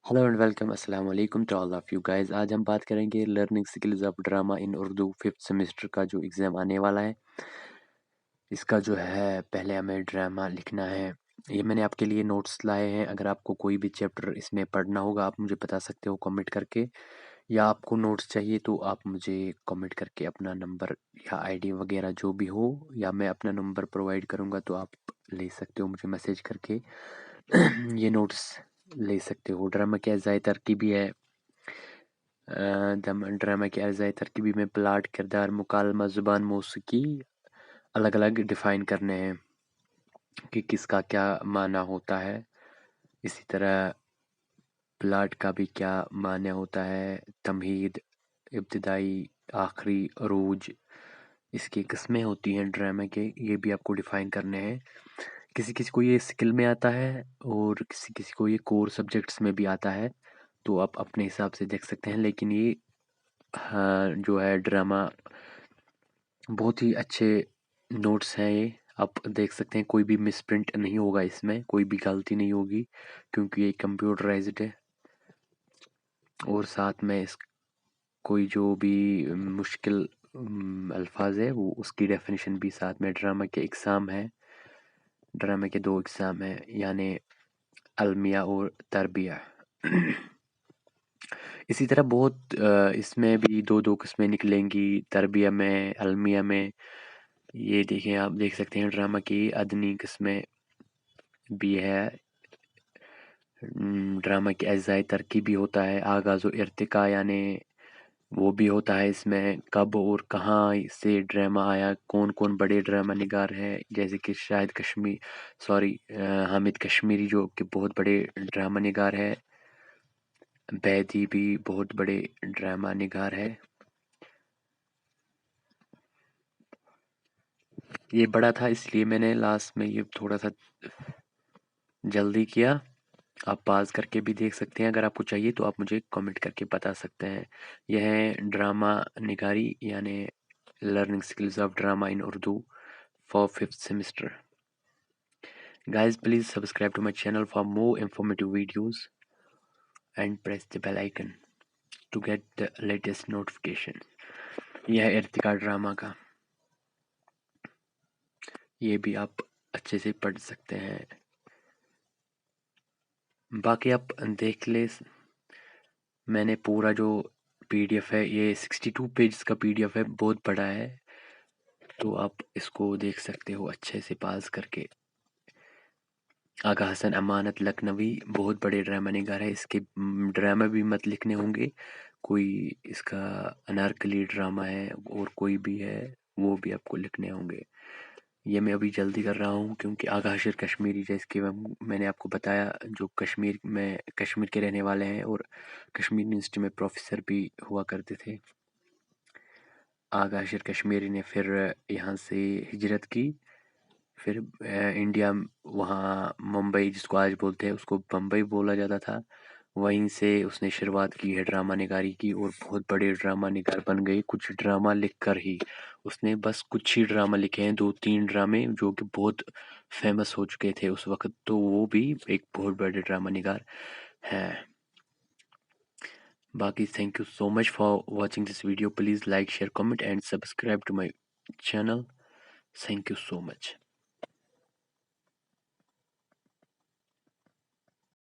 Hello and welcome अस्सलाम वालेकुम to all of you guys. आज हम बात करेंगे learning skills of drama in Urdu fifth semester का जो एग्ज़ाम आने वाला है। इसका जो है पहले हमें ड्रामा लिखना है। ये मैंने आपके लिए नोट्स लाए हैं। अगर आपको कोई भी चैप्टर इसमें पढ़ना होगा आप मुझे बता सकते हो कमेंट करके, या आपको नोट्स चाहिए तो आप मुझे कमेंट करके अपना नंबर या आईडी वगैरह जो भी हो, या मैं अपना नंबर प्रोवाइड करूँगा तो आप ले सकते हो मुझे मैसेज करके ये नोट्स ले सकते हो। ड्रामा की अज़ाई तरकीबी है। ड्रामा की अज़ाई तरकीबी में प्लाट, किरदार, मुकालमा, ज़ुबान, मौसीकी अलग अलग डिफ़ाइन करने हैं कि किसका क्या माना होता है। इसी तरह प्लाट का भी क्या माना होता है, तमहीद, इब्तिदाई, आखिरी, अरूज, इसकी किस्में होती हैं ड्रामा के, ये भी आपको डिफ़ाइन करने हैं। किसी किसी को ये स्किल में आता है और किसी किसी को ये कोर सब्जेक्ट्स में भी आता है, तो आप अपने हिसाब से देख सकते हैं। लेकिन ये हाँ जो है ड्रामा बहुत ही अच्छे नोट्स हैं ये, आप देख सकते हैं। कोई भी मिसप्रिंट नहीं होगा इसमें, कोई भी गलती नहीं होगी क्योंकि ये कंप्यूटराइज्ड है। और साथ में इस कोई जो भी मुश्किल अल्फाज है वो उसकी डेफिनेशन भी साथ में। ड्रामा के एग्ज़ाम है, ड्रामा के 2 एग्ज़ाम हैं, यानी अलमिया और तरबिया। इसी तरह बहुत इसमें भी 2-2 किस्में निकलेंगी तरबिया में, अलमिया में। ये देखिए, आप देख सकते हैं ड्रामा की अदनी किस्में भी है। ड्रामा की अज़ाई तरकीबी होता है, आगाज़ व इर्तिका, यानी वो भी होता है इसमें। कब और कहाँ से ड्रामा आया, कौन कौन बड़े ड्रामा निगार हैं, जैसे कि शाहिद कश्मीर, सॉरी हामिद कश्मीरी जो कि बहुत बड़े ड्रामा निगार है। बैदी भी बहुत बड़े ड्रामा निगार है। ये बड़ा था इसलिए मैंने लास्ट में ये थोड़ा सा जल्दी किया। आप पास करके भी देख सकते हैं, अगर आपको चाहिए तो आप मुझे कमेंट करके बता सकते हैं। यह है ड्रामा निगारी, यानी learning skills of drama in Urdu for fifth semester. Guys, please subscribe to my channel for more informative videos and press the bell icon to get the latest notification. यह है इर्तिका ड्रामा का, ये भी आप अच्छे से पढ़ सकते हैं। बाकी आप देख ले, मैंने पूरा जो पीडीएफ है, ये 62 पेज का पीडीएफ है, बहुत बड़ा है, तो आप इसको देख सकते हो अच्छे से पास करके। आगा हसन अमानत लखनवी बहुत बड़े ड्रामा निगार है। इसके ड्रामा भी मत लिखने होंगे, कोई इसका अनारकली ड्रामा है और कोई भी है, वो भी आपको लिखने होंगे। ये मैं अभी जल्दी कर रहा हूँ क्योंकि आगा हशर कश्मीरी, जैसे कि मैंने आपको बताया, जो कश्मीर में कश्मीर के रहने वाले हैं और कश्मीर यूनिवर्सिटी में प्रोफेसर भी हुआ करते थे। आगा हशर कश्मीरी ने फिर यहाँ से हिजरत की, फिर इंडिया, वहाँ मुंबई जिसको आज बोलते हैं उसको बम्बई बोला जाता था, वहीं से उसने शुरुआत की है ड्रामा निगारी की, और बहुत बड़े ड्रामा निगार बन गई कुछ ड्रामा लिख कर ही। उसने बस कुछ ही ड्रामा लिखे हैं, 2-3 ड्रामे जो कि बहुत फेमस हो चुके थे उस वक्त, तो वो भी एक बहुत बड़े ड्रामा निगार हैं। बाकी thank you so much for watching this video. Please like, share, comment and subscribe to my channel. Thank you so much.